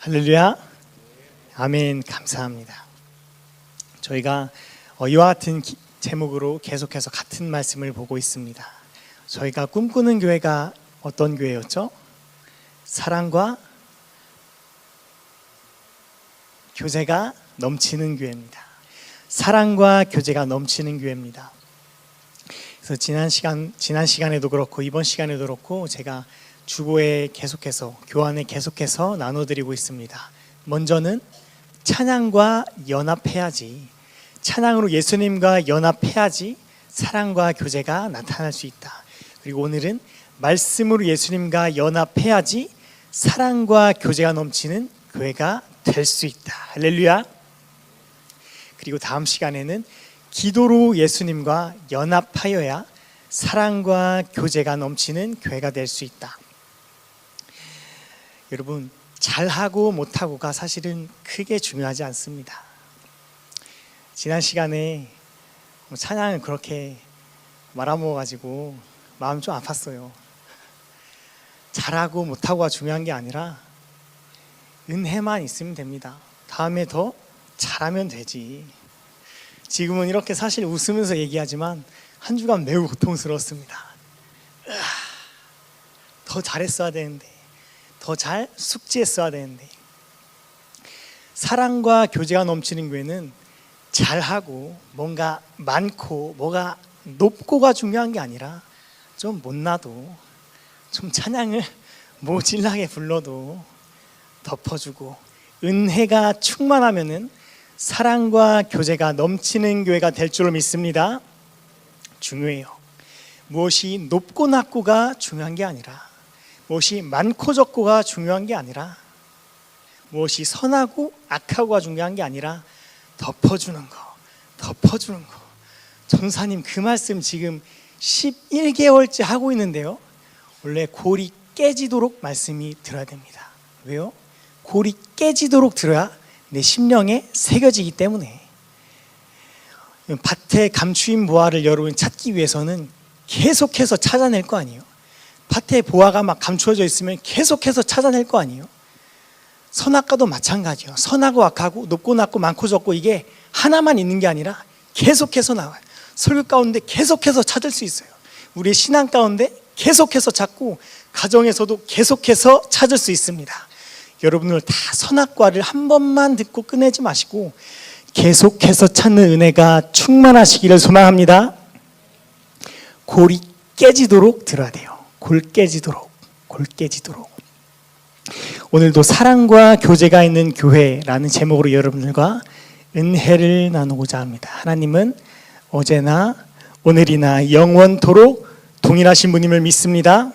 할렐루야. 아멘. 감사합니다. 저희가 이와 같은 제목으로 계속해서 같은 말씀을 보고 있습니다. 저희가 꿈꾸는 교회가 어떤 교회였죠? 사랑과 교제가 넘치는 교회입니다. 사랑과 교제가 넘치는 교회입니다. 그래서 지난 시간에도 그렇고 이번 시간에도 그렇고 제가 주보에 계속해서 교환에 계속해서 나눠드리고 있습니다. 먼저는 찬양과 연합해야지, 찬양으로 예수님과 연합해야지 사랑과 교제가 나타날 수 있다. 그리고 오늘은 말씀으로 예수님과 연합해야지 사랑과 교제가 넘치는 교회가 될 수 있다. 할렐루야. 그리고 다음 시간에는 기도로 예수님과 연합하여야 사랑과 교제가 넘치는 교회가 될 수 있다. 여러분, 잘하고 못하고가 사실은 크게 중요하지 않습니다. 지난 시간에 찬양을 그렇게 말아먹어가지고 마음 좀 아팠어요. 잘하고 못하고가 중요한 게 아니라 은혜만 있으면 됩니다. 다음에 더 잘하면 되지. 지금은 이렇게 사실 웃으면서 얘기하지만 한 주간 매우 고통스러웠습니다. 더 잘했어야 되는데, 더 잘 숙지했어야 되는데. 사랑과 교제가 넘치는 교회는 잘하고 뭔가 많고 뭐가 높고가 중요한 게 아니라 좀 못나도 좀 찬양을 모질라게 불러도 덮어주고 은혜가 충만하면은 사랑과 교제가 넘치는 교회가 될 줄로 믿습니다. 중요해요. 무엇이 높고 낮고가 중요한 게 아니라, 무엇이 많고 적고가 중요한 게 아니라, 무엇이 선하고 악하고가 중요한 게 아니라 덮어주는 거. 전사님 그 말씀 지금 11개월째 하고 있는데요, 원래 골이 깨지도록 말씀이 들어야 됩니다. 왜요? 골이 깨지도록 들어야 내 심령에 새겨지기 때문에. 밭의 감추인 보화를 여러분 찾기 위해서는 계속해서 찾아낼 거 아니에요. 밭에 보화가 막 감추어져 있으면 계속해서 찾아낼 거 아니에요. 선악과도 마찬가지예요. 선하고 악하고 높고 낮고 많고 적고 이게 하나만 있는 게 아니라 계속해서 나와요. 설교 가운데 계속해서 찾을 수 있어요. 우리의 신앙 가운데 계속해서 찾고 가정에서도 계속해서 찾을 수 있습니다. 여러분들 다 선악과를 한 번만 듣고 끝내지 마시고 계속해서 찾는 은혜가 충만하시기를 소망합니다. 골이 깨지도록 들어야 돼요. 골 깨지도록. 오늘도 사랑과 교제가 있는 교회라는 제목으로 여러분들과 은혜를 나누고자 합니다. 하나님은 어제나 오늘이나 영원토록 동일하신 분임을 믿습니다.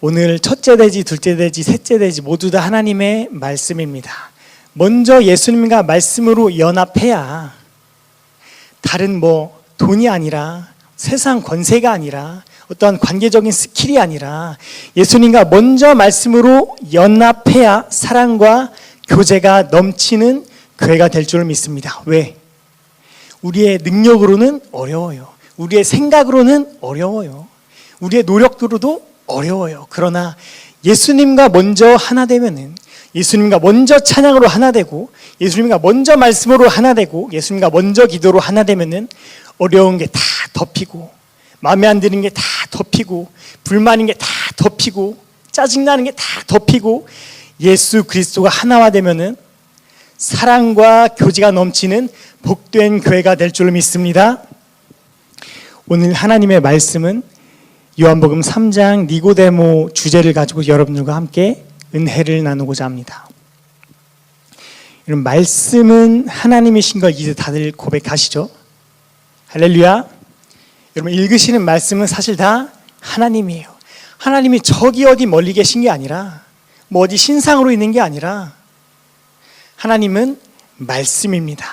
오늘 첫째 돼지, 둘째 돼지, 셋째 돼지 모두 다 하나님의 말씀입니다. 먼저 예수님과 말씀으로 연합해야 다른 돈이 아니라 세상 권세가 아니라 어떠한 관계적인 스킬이 아니라 예수님과 먼저 말씀으로 연합해야 사랑과 교제가 넘치는 교회가 될 줄 믿습니다. 왜? 우리의 능력으로는 어려워요. 우리의 생각으로는 어려워요. 우리의 노력으로도 어려워요. 그러나 예수님과 먼저 하나 되면은, 예수님과 먼저 찬양으로 하나 되고, 예수님과 먼저 말씀으로 하나 되고, 예수님과 먼저 기도로 하나 되면은 어려운 게 다 덮이고, 마음에 안 드는 게 다 덮이고, 불만인 게 다 덮이고, 짜증나는 게 다 덮이고, 예수 그리스도가 하나가 되면은 사랑과 교제가 넘치는 복된 교회가 될 줄 믿습니다. 오늘 하나님의 말씀은 요한복음 3장 니고데모 주제를 가지고 여러분들과 함께 은혜를 나누고자 합니다. 이런 말씀은 하나님이신 걸 이제 다들 고백하시죠? 할렐루야. 여러분 읽으시는 말씀은 사실 다 하나님이에요. 하나님이 저기 어디 멀리 계신 게 아니라 어디 신상으로 있는 게 아니라 하나님은 말씀입니다.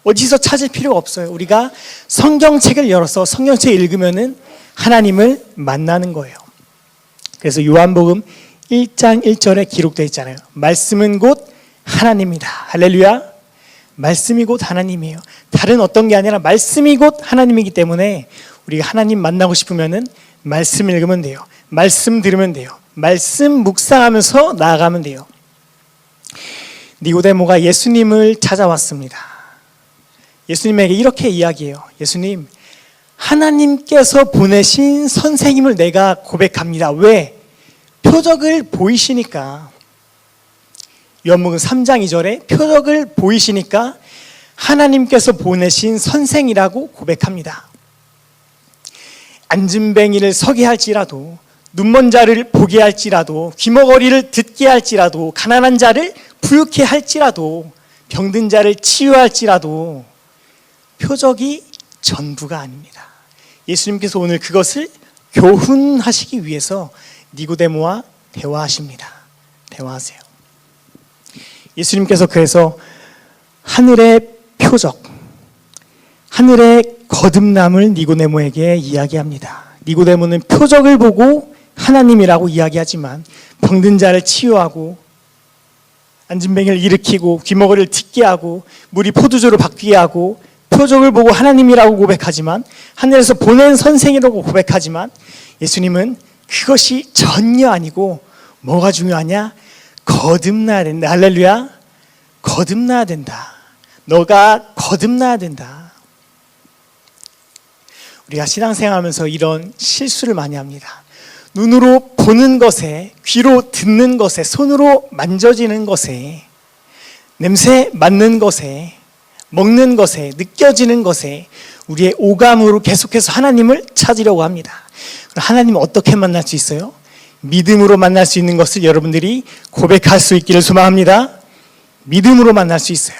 어디서 찾을 필요가 없어요. 우리가 성경책을 열어서 성경책 읽으면은 하나님을 만나는 거예요. 그래서 요한복음 1장 1절에 기록되어 있잖아요. 말씀은 곧 하나님이다. 할렐루야. 말씀이 곧 하나님이에요. 다른 어떤 게 아니라 말씀이 곧 하나님이기 때문에 우리가 하나님 만나고 싶으면은 말씀 읽으면 돼요. 말씀 들으면 돼요. 말씀 묵상하면서 나아가면 돼요. 니고데모가 예수님을 찾아왔습니다. 예수님에게 이렇게 이야기해요. 예수님, 하나님께서 보내신 선생님을 내가 고백합니다. 왜? 표적을 보이시니까. 요한복음 3장 2절에 표적을 보이시니까 하나님께서 보내신 선생이라고 고백합니다. 앉은뱅이를 서게 할지라도, 눈먼 자를 보게 할지라도, 귀머거리를 듣게 할지라도, 가난한 자를 부유케 할지라도, 병든 자를 치유할지라도 표적이 전부가 아닙니다. 예수님께서 오늘 그것을 교훈하시기 위해서 니고데모와 대화하십니다. 대화하세요. 예수님께서 그래서 하늘의 표적, 하늘의 거듭남을 니고데모에게 이야기합니다. 니고데모는 표적을 보고 하나님이라고 이야기하지만 병든 자를 치유하고 앉은뱅이를 일으키고 귀머거리를 듣게 하고 물이 포도주로 바뀌게 하고 표적을 보고 하나님이라고 고백하지만, 하늘에서 보낸 선생이라고 고백하지만, 예수님은 그것이 전혀 아니고 뭐가 중요하냐? 거듭나야 된다. 할렐루야. 거듭나야 된다. 너가 거듭나야 된다. 우리가 신앙생활하면서 이런 실수를 많이 합니다. 눈으로 보는 것에, 귀로 듣는 것에, 손으로 만져지는 것에, 냄새 맡는 것에, 먹는 것에, 느껴지는 것에 우리의 오감으로 계속해서 하나님을 찾으려고 합니다. 하나님은 어떻게 만날 수 있어요? 믿음으로 만날 수 있는 것을 여러분들이 고백할 수 있기를 소망합니다. 믿음으로 만날 수 있어요.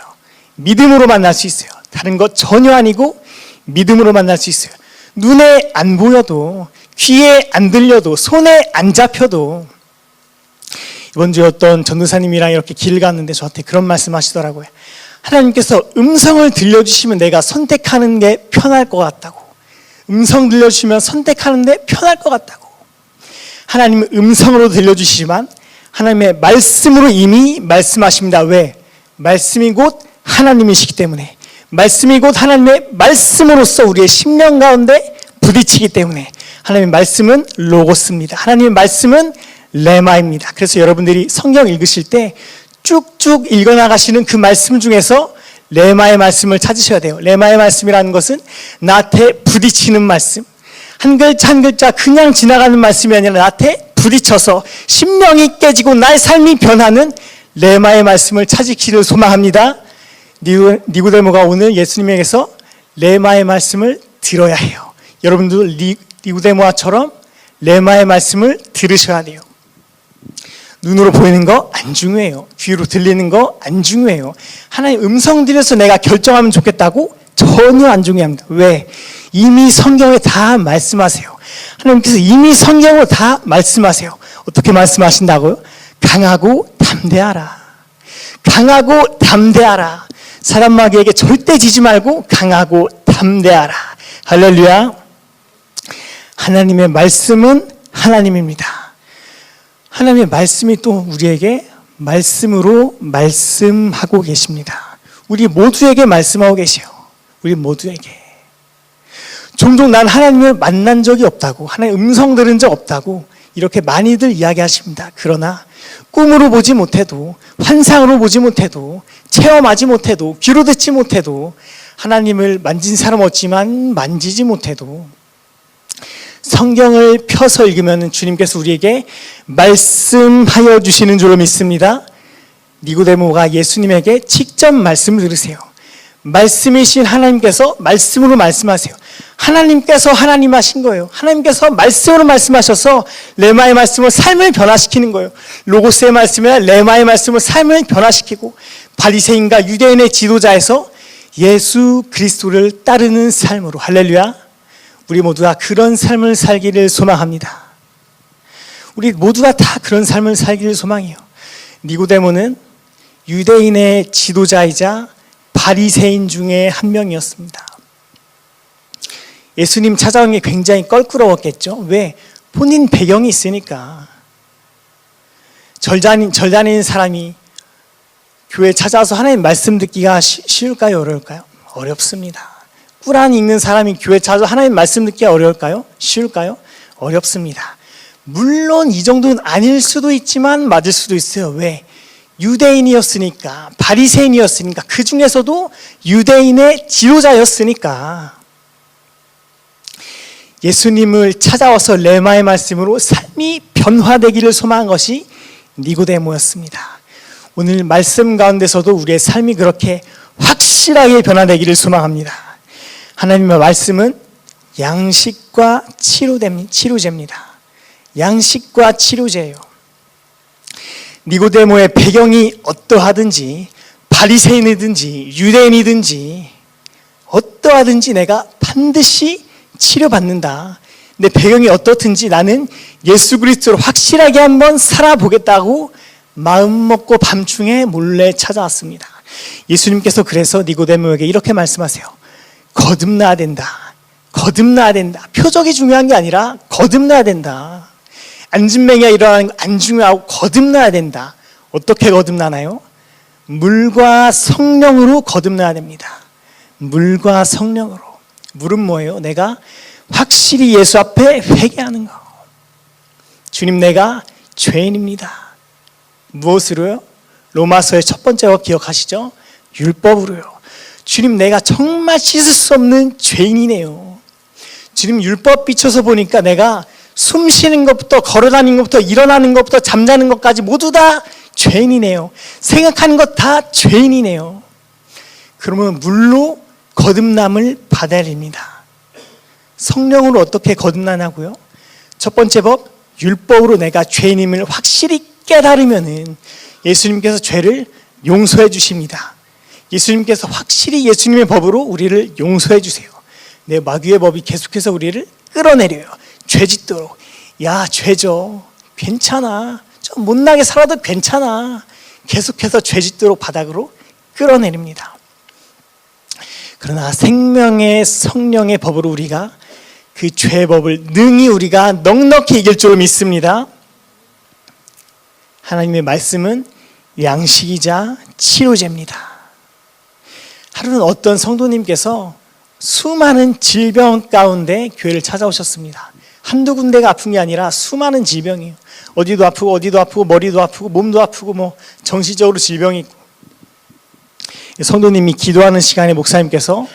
믿음으로 만날 수 있어요. 다른 것 전혀 아니고 믿음으로 만날 수 있어요. 눈에 안 보여도, 귀에 안 들려도, 손에 안 잡혀도. 이번 주에 어떤 전도사님이랑 이렇게 길 갔는데 저한테 그런 말씀 하시더라고요. 하나님께서 음성을 들려주시면 내가 선택하는 게 편할 것 같다고. 음성 들려주시면 선택하는 데 편할 것 같다고. 하나님은 음성으로 들려주시지만 하나님의 말씀으로 이미 말씀하십니다. 왜? 말씀이 곧 하나님이시기 때문에, 말씀이 곧 하나님의 말씀으로서 우리의 심령 가운데 부딪히기 때문에, 하나님의 말씀은 로고스입니다. 하나님의 말씀은 레마입니다. 그래서 여러분들이 성경 읽으실 때 쭉쭉 읽어나가시는 그 말씀 중에서 레마의 말씀을 찾으셔야 돼요. 레마의 말씀이라는 것은 나한테 부딪히는 말씀, 한 글자 한 글자 그냥 지나가는 말씀이 아니라 나한테 부딪혀서 심령이 깨지고 나의 삶이 변하는 레마의 말씀을 찾으기를 소망합니다. 니고데모가 오늘 예수님에게서 레마의 말씀을 들어야 해요. 여러분도 니고데모처럼 레마의 말씀을 들으셔야 돼요. 눈으로 보이는 거 안 중요해요. 귀로 들리는 거 안 중요해요. 하나님 음성 들여서 내가 결정하면 좋겠다고? 전혀 안 중요합니다. 왜? 이미 성경에 다 말씀하세요. 하나님께서 이미 성경으로 다 말씀하세요. 어떻게 말씀하신다고요? 강하고 담대하라. 강하고 담대하라. 사람 마귀에게 절대 지지 말고 강하고 담대하라. 할렐루야. 하나님의 말씀은 하나님입니다. 하나님의 말씀이 또 우리에게 말씀으로 말씀하고 계십니다. 우리 모두에게 말씀하고 계세요. 우리 모두에게. 종종 난 하나님을 만난 적이 없다고, 하나님의 음성 들은 적 없다고 이렇게 많이들 이야기하십니다. 그러나 꿈으로 보지 못해도, 환상으로 보지 못해도, 체험하지 못해도, 귀로 듣지 못해도, 하나님을 만진 사람 없지만 만지지 못해도 성경을 펴서 읽으면 주님께서 우리에게 말씀하여 주시는 줄로 믿습니다. 니고데모가 예수님에게 직접 말씀을 들으세요. 말씀이신 하나님께서 말씀으로 말씀하세요. 하나님께서 하나님 하신 거예요. 하나님께서 말씀으로 말씀하셔서 레마의 말씀으로 삶을 변화시키는 거예요. 로고스의 말씀이나 레마의 말씀으로 삶을 변화시키고 바리새인과 유대인의 지도자에서 예수 그리스도를 따르는 삶으로, 할렐루야, 우리 모두가 그런 삶을 살기를 소망합니다. 우리 모두가 다 그런 삶을 살기를 소망해요. 니고데모는 유대인의 지도자이자 바리새인 중에 한 명이었습니다. 예수님 찾아온 게 굉장히 껄끄러웠겠죠. 왜? 본인 배경이 있으니까. 절 다니는 사람이 교회 찾아와서 하나님 말씀 듣기가 쉬울까요? 어려울까요? 어렵습니다. 꾸란 읽는 사람이 교회 찾아서 하나님 말씀 듣기가 어려울까요? 쉬울까요? 어렵습니다. 물론 이 정도는 아닐 수도 있지만 맞을 수도 있어요. 왜? 유대인이었으니까, 바리새인이었으니까, 그 중에서도 유대인의 지도자였으니까. 예수님을 찾아와서 레마의 말씀으로 삶이 변화되기를 소망한 것이 니고데모였습니다. 오늘 말씀 가운데서도 우리의 삶이 그렇게 확실하게 변화되기를 소망합니다. 하나님의 말씀은 양식과 치료제입니다. 양식과 치료제예요. 니고데모의 배경이 어떠하든지, 바리새인이든지 유대인이든지 어떠하든지 내가 반드시 치료받는다. 내 배경이 어떻든지 나는 예수 그리스도로 확실하게 한번 살아보겠다고 마음 먹고 밤중에 몰래 찾아왔습니다. 예수님께서 그래서 니고데모에게 이렇게 말씀하세요. 거듭나야 된다. 거듭나야 된다. 표적이 중요한 게 아니라 거듭나야 된다. 안진뱅이가 일어나는 거 안 중요하고 거듭나야 된다. 어떻게 거듭나나요? 물과 성령으로 거듭나야 됩니다. 물과 성령으로. 물은 뭐예요? 내가 확실히 예수 앞에 회개하는 거. 주님, 내가 죄인입니다. 무엇으로요? 로마서의 첫 번째가 기억하시죠? 율법으로요. 주님, 내가 정말 씻을 수 없는 죄인이네요. 주님, 율법 비춰서 보니까 내가 숨 쉬는 것부터 걸어다니는 것부터 일어나는 것부터 잠자는 것까지 모두 다 죄인이네요. 생각하는 것 다 죄인이네요. 그러면 물로 거듭남을 받아야 됩니다. 성령으로 어떻게 거듭나냐고요? 첫 번째 법, 율법으로 내가 죄인임을 확실히 깨달으면은 예수님께서 죄를 용서해 주십니다. 예수님께서 확실히 예수님의 법으로 우리를 용서해 주세요. 내 마귀의 법이 계속해서 우리를 끌어내려요. 죄짓도록. 야, 죄죠. 괜찮아. 좀 못나게 살아도 괜찮아. 계속해서 죄짓도록 바닥으로 끌어내립니다. 그러나 생명의 성령의 법으로 우리가 그 죄의 법을 능히 우리가 넉넉히 이길 줄 믿습니다. 하나님의 말씀은 양식이자 치료제입니다. 하루는 어떤 성도님께서 수많은 질병 가운데 교회를 찾아오셨습니다. 한두 군데가 아픈 게 아니라 수많은 질병이에요. 어디도 아프고 머리도 아프고 몸도 아프고 뭐 정신적으로 질병이 있고. 성도님이 기도하는 시간에 목사님께서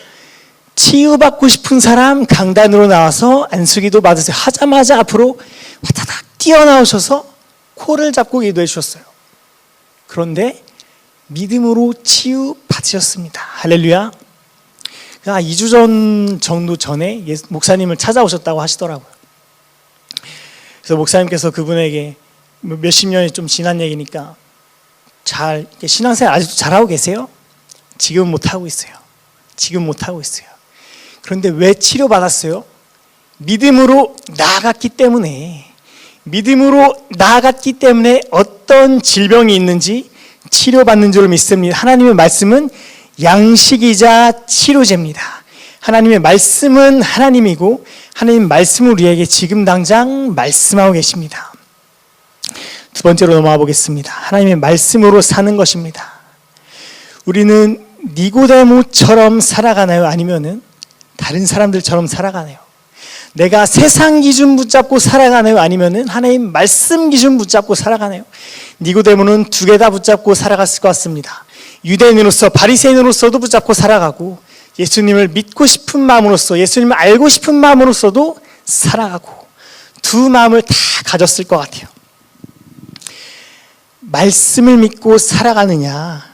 치유받고 싶은 사람 강단으로 나와서 안수기도 받으세요 하자마자 앞으로 와다닥 뛰어나오셔서 코를 잡고 기도해 주셨어요. 그런데 믿음으로 치유 받으셨습니다. 할렐루야. 2주 전 정도 전에 목사님을 찾아오셨다고 하시더라고요. 그래서 목사님께서 그분에게 몇십 년이 좀 지난 얘기니까 잘 신앙생활 아직도 잘하고 계세요? 지금은 못하고 있어요. 지금 못하고 있어요. 그런데 왜 치료받았어요? 믿음으로 나아갔기 때문에 어떤 질병이 있는지 치료받는 줄 믿습니다. 하나님의 말씀은 양식이자 치료제입니다. 하나님의 말씀은 하나님이고 하나님 말씀을 우리에게 지금 당장 말씀하고 계십니다. 두 번째로 넘어가 보겠습니다. 하나님의 말씀으로 사는 것입니다. 우리는 니고데모처럼 살아가나요? 아니면은 다른 사람들처럼 살아가나요? 내가 세상 기준 붙잡고 살아가나요? 아니면은 하나님 말씀 기준 붙잡고 살아가나요? 니고데모는 두 개 다 붙잡고 살아갔을 것 같습니다. 유대인으로서 바리새인으로서도 붙잡고 살아가고 예수님을 믿고 싶은 마음으로서 예수님을 알고 싶은 마음으로서도 살아가고 두 마음을 다 가졌을 것 같아요. 말씀을 믿고 살아가느냐,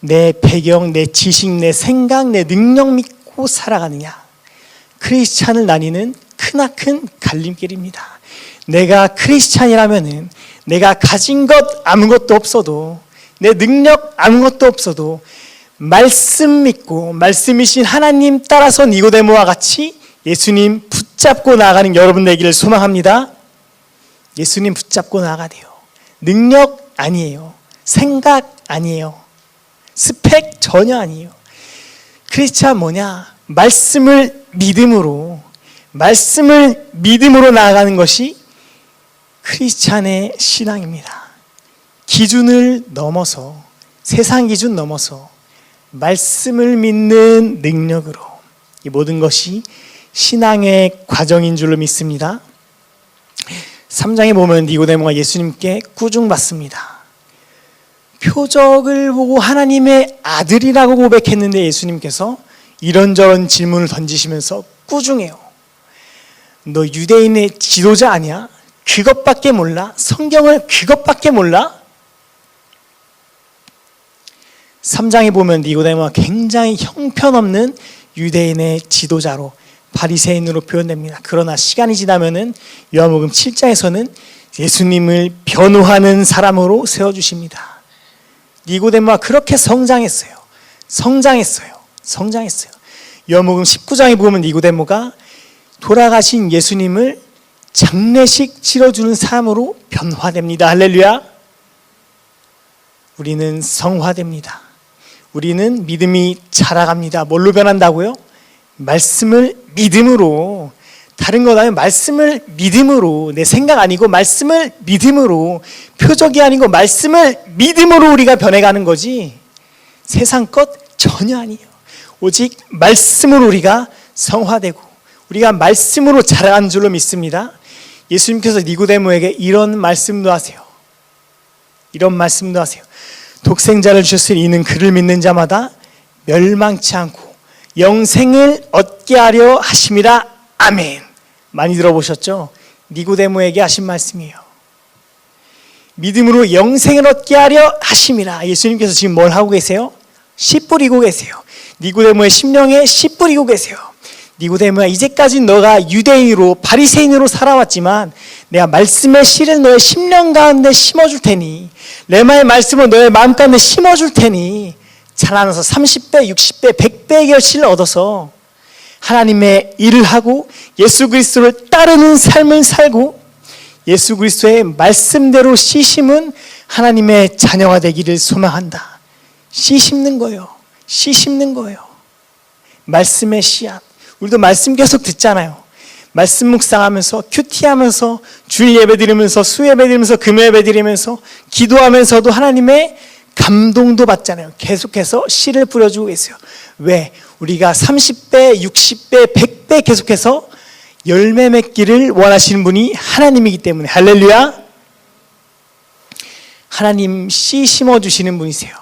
내 배경, 내 지식, 내 생각, 내 능력 믿고 살아가느냐, 크리스찬을 나뉘는 크나큰 갈림길입니다. 내가 크리스찬이라면은 내가 가진 것 아무것도 없어도 내 능력 아무것도 없어도 말씀 믿고 말씀이신 하나님 따라서 니고데모와 같이 예수님 붙잡고 나아가는 여러분 되기를 소망합니다. 예수님 붙잡고 나아가야 돼요. 능력 아니에요. 생각 아니에요. 스펙 전혀 아니에요. 크리스찬 뭐냐? 말씀을 믿음으로 나아가는 것이 크리스찬의 신앙입니다. 기준을 넘어서, 세상 기준 넘어서 말씀을 믿는 능력으로 이 모든 것이 신앙의 과정인 줄로 믿습니다. 3장에 보면 니고데모가 예수님께 꾸중받습니다. 표적을 보고 하나님의 아들이라고 고백했는데 예수님께서 이런저런 질문을 던지시면서 꾸중해요. 너 유대인의 지도자 아니야? 그것밖에 몰라? 성경을 그것밖에 몰라? 3장에 보면 니고데모가 굉장히 형편없는 유대인의 지도자로 바리새인으로 표현됩니다. 그러나 시간이 지나면은 요한복음 7장에서는 예수님을 변호하는 사람으로 세워주십니다. 니고데모가 그렇게 성장했어요. 요한복음 19장에 보면 니고데모가 돌아가신 예수님을 장례식 치러주는 사람으로 변화됩니다. 할렐루야. 우리는 성화됩니다. 우리는 믿음이 자라갑니다. 뭘로 변한다고요? 말씀을 믿음으로, 다른 거 아니면 말씀을 믿음으로, 내 생각 아니고 말씀을 믿음으로, 표적이 아니고 말씀을 믿음으로 우리가 변해가는 거지 세상 것 전혀 아니에요. 오직 말씀으로 우리가 성화되고 우리가 말씀으로 자라는 줄로 믿습니다. 예수님께서 니고데모에게 이런 말씀도 하세요. 독생자를 주셨으니 이는 그를 믿는 자마다 멸망치 않고 영생을 얻게 하려 하심이라. 아멘. 많이 들어보셨죠? 니고데모에게 하신 말씀이에요. 믿음으로 영생을 얻게 하려 하심이라. 예수님께서 지금 뭘 하고 계세요? 씨 뿌리고 계세요. 니고데모의 심령에 씨 뿌리고 계세요. 니고데모야, 이제까지 너가 유대인으로 바리새인으로 살아왔지만 내가 말씀의 씨를 너의 심령 가운데 심어줄 테니, 레마의 말씀을 너의 마음 가운데 심어줄 테니 자라나서 30배, 60배, 100배의 결실을 얻어서 하나님의 일을 하고 예수 그리스도를 따르는 삶을 살고 예수 그리스도의 말씀대로 씨 심은 하나님의 자녀가 되기를 소망한다. 씨 심는 거예요. 말씀의 씨앗. 우리도 말씀 계속 듣잖아요. 말씀 묵상하면서, 큐티하면서, 주일 예배 드리면서, 수예배 드리면서, 금요예배 드리면서, 기도하면서도 하나님의 감동도 받잖아요. 계속해서 씨를 뿌려주고 계세요. 왜? 우리가 30배, 60배, 100배 계속해서 열매 맺기를 원하시는 분이 하나님이기 때문에. 할렐루야. 하나님 씨 심어주시는 분이세요.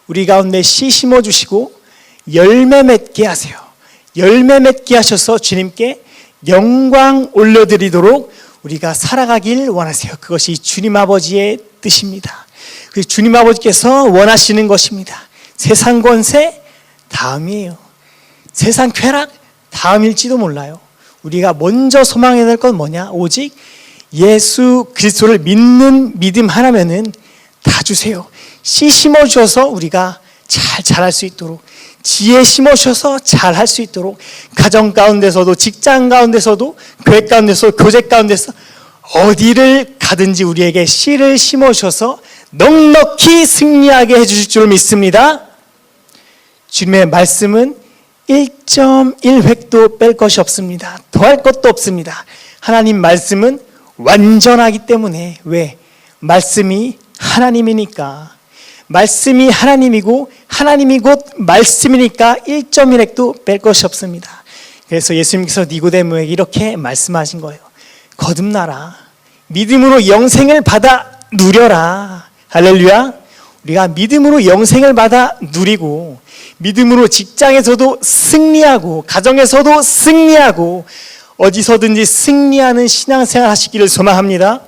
우리 가운데 씨 심어주시고 열매 맺게 하세요. 열매 맺게 하셔서 주님께 영광 올려드리도록 우리가 살아가길 원하세요. 그것이 주님 아버지의 뜻입니다. 그 주님 아버지께서 원하시는 것입니다. 세상 권세 다음이에요. 세상 쾌락 다음일지도 몰라요. 우리가 먼저 소망해야 될 건 뭐냐? 오직 예수 그리스도를 믿는 믿음 하나면은 다 주세요. 씨 심어주셔서 우리가 잘 자랄 수 있도록, 지혜 심어주셔서 잘 할 수 있도록, 가정 가운데서도, 직장 가운데서도, 교회 가운데서, 교제 가운데서 어디를 가든지 우리에게 씨를 심어주셔서 넉넉히 승리하게 해주실 줄 믿습니다. 주님의 말씀은 1.1획도 뺄 것이 없습니다. 더할 것도 없습니다. 하나님 말씀은 완전하기 때문에. 왜? 말씀이 하나님이니까. 말씀이 하나님이고 하나님이 곧 말씀이니까 1.1획도 뺄 것이 없습니다. 그래서 예수님께서 니고데모에게 이렇게 말씀하신 거예요. 거듭나라. 믿음으로 영생을 받아 누려라. 할렐루야. 우리가 믿음으로 영생을 받아 누리고 믿음으로 직장에서도 승리하고 가정에서도 승리하고 어디서든지 승리하는 신앙생활 하시기를 소망합니다.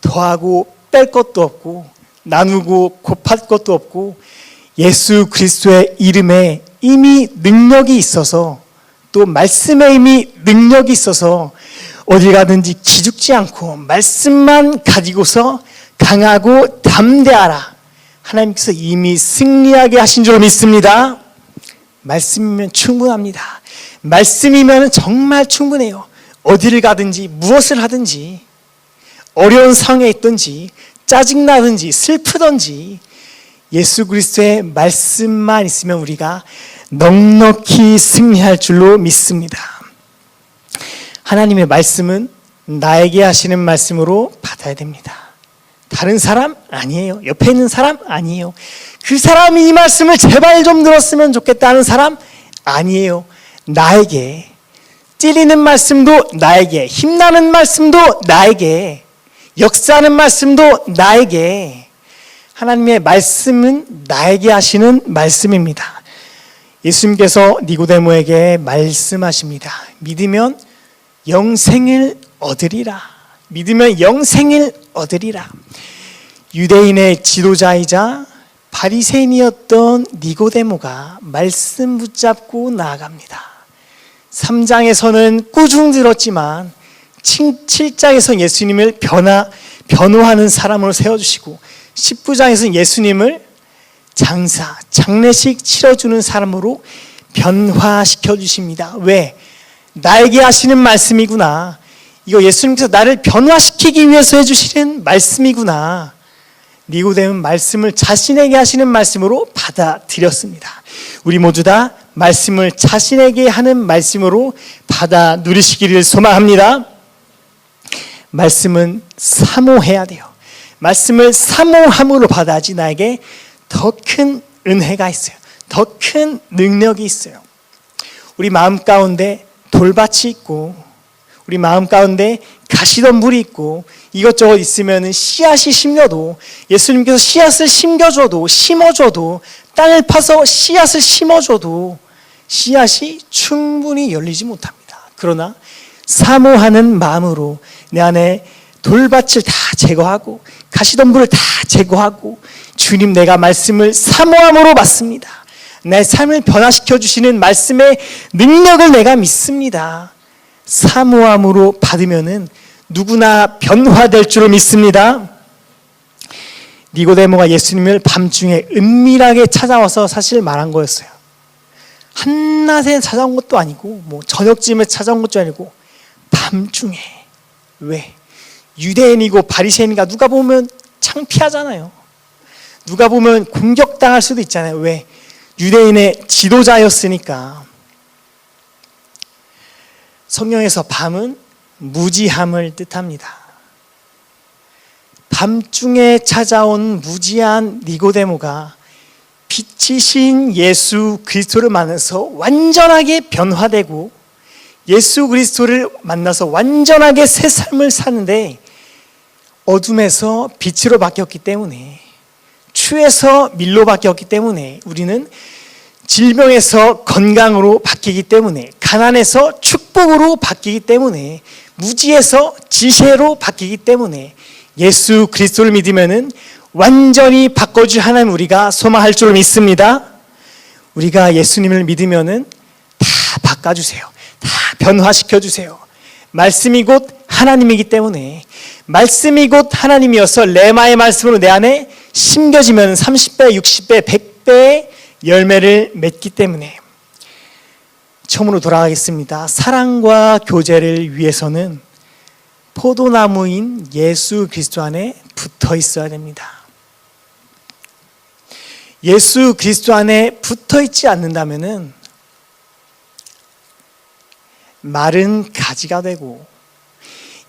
더하고 뺄 것도 없고 나누고 곱할 것도 없고 예수 그리스도의 이름에 이미 능력이 있어서, 또 말씀에 이미 능력이 있어서 어디 가든지 기죽지 않고 말씀만 가지고서 강하고 담대하라. 하나님께서 이미 승리하게 하신 줄 믿습니다. 말씀이면 충분합니다. 말씀이면 정말 충분해요. 어디를 가든지 무엇을 하든지, 어려운 상황에 있든지 짜증나든지 슬프든지 예수 그리스도의 말씀만 있으면 우리가 넉넉히 승리할 줄로 믿습니다. 하나님의 말씀은 나에게 하시는 말씀으로 받아야 됩니다. 다른 사람 아니에요. 옆에 있는 사람 아니에요. 그 사람이 이 말씀을 제발 좀 들었으면 좋겠다는 사람 아니에요. 나에게 찔리는 말씀도 나에게, 힘나는 말씀도 나에게, 역사하는 말씀도 나에게. 하나님의 말씀은 나에게 하시는 말씀입니다. 예수님께서 니고데모에게 말씀하십니다. 믿으면 영생을 얻으리라. 믿으면 영생을 얻으리라. 유대인의 지도자이자 바리새인이었던 니고데모가 말씀 붙잡고 나아갑니다. 3장에서는 꾸중 들었지만 7장에서 예수님을 변호하는 사람으로 세워주시고 19장에서는 예수님을 장례식 치러주는 사람으로 변화시켜 주십니다. 왜? 나에게 하시는 말씀이구나. 이거 예수님께서 나를 변화시키기 위해서 해주시는 말씀이구나. 니고데모는 말씀을 자신에게 하시는 말씀으로 받아들였습니다. 우리 모두 다 말씀을 자신에게 하는 말씀으로 받아 누리시기를 소망합니다. 말씀은 사모해야 돼요. 말씀을 사모함으로 받아야지 나에게 더 큰 은혜가 있어요. 더 큰 능력이 있어요. 우리 마음 가운데 돌밭이 있고 우리 마음 가운데 가시덤불이 있고 이것저것 있으면 씨앗이 심겨도 예수님께서 씨앗을 심어줘도 땅을 파서 씨앗을 심어줘도 씨앗이 충분히 열리지 못합니다. 그러나 사모하는 마음으로 내 안에 돌밭을 다 제거하고 가시덤불을 다 제거하고 주님 내가 말씀을 사모함으로 받습니다. 내 삶을 변화시켜 주시는 말씀의 능력을 내가 믿습니다. 사모함으로 받으면은 누구나 변화될 줄을 믿습니다. 니고데모가 예수님을 밤중에 은밀하게 찾아와서 사실 말한 거였어요. 한낮에 찾아온 것도 아니고 저녁쯤에 찾아온 것도 아니고 밤중에. 왜? 유대인이고 바리새인이가 누가 보면 창피하잖아요. 누가 보면 공격당할 수도 있잖아요. 왜? 유대인의 지도자였으니까. 성경에서 밤은 무지함을 뜻합니다. 밤중에 찾아온 무지한 니고데모가 빛이신 예수 그리스도를 만나서 완전하게 변화되고 예수 그리스도를 만나서 완전하게 새 삶을 사는데 어둠에서 빛으로 바뀌었기 때문에 추에서 밀로 바뀌었기 때문에 우리는 질병에서 건강으로 바뀌기 때문에 가난에서 축복으로 바뀌기 때문에 무지에서 지혜로 바뀌기 때문에 예수 그리스도를 믿으면은 완전히 바꿔줄 하나님 우리가 소망할 줄 믿습니다. 우리가 예수님을 믿으면은 다 바꿔주세요. 다 변화시켜 주세요. 말씀이 곧 하나님이기 때문에 말씀이 곧 하나님이어서 레마의 말씀으로 내 안에 심겨지면 30배, 60배, 100배의 열매를 맺기 때문에 처음으로 돌아가겠습니다. 사랑과 교제를 위해서는 포도나무인 예수 그리스도 안에 붙어 있어야 됩니다. 예수 그리스도 안에 붙어 있지 않는다면은 마른 가지가 되고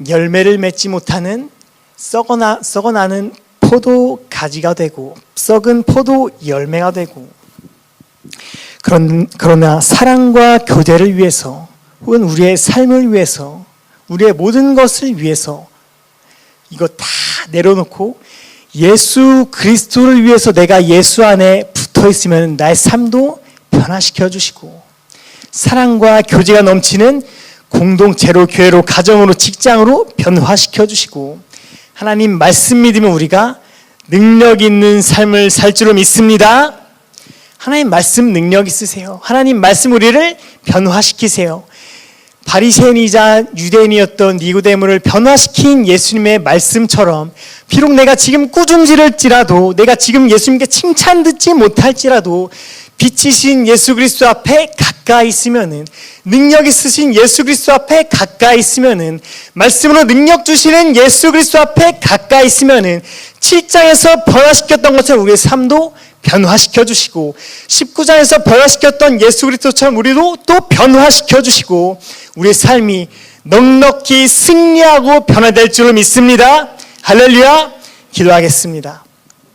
열매를 맺지 못하는 썩어나는 포도 가지가 되고 썩은 포도 열매가 되고 그러나 사랑과 교제를 위해서 혹은 우리의 삶을 위해서 우리의 모든 것을 위해서 이거 다 내려놓고 예수 그리스도를 위해서 내가 예수 안에 붙어 있으면 나의 삶도 변화시켜 주시고 사랑과 교제가 넘치는 공동체로 교회로 가정으로 직장으로 변화시켜 주시고 하나님 말씀 믿으면 우리가 능력 있는 삶을 살 줄로 믿습니다. 하나님 말씀 능력 있으세요. 하나님 말씀 우리를 변화시키세요. 바리새인이자 유대인이었던 니고데모를 변화시킨 예수님의 말씀처럼 비록 내가 지금 꾸중질을지라도 내가 지금 예수님께 칭찬 듣지 못할지라도 빛이신 예수 그리스도 앞에 가까이 있으면은 능력 있으신 예수 그리스도 앞에 가까이 있으면은 말씀으로 능력 주시는 예수 그리스도 앞에 가까이 있으면은 7장에서 변화시켰던 것처럼 우리의 삶도 변화시켜 주시고 19장에서 변화시켰던 예수 그리스도처럼 우리도 또 변화시켜 주시고 우리의 삶이 넉넉히 승리하고 변화될 줄을 믿습니다. 할렐루야. 기도하겠습니다.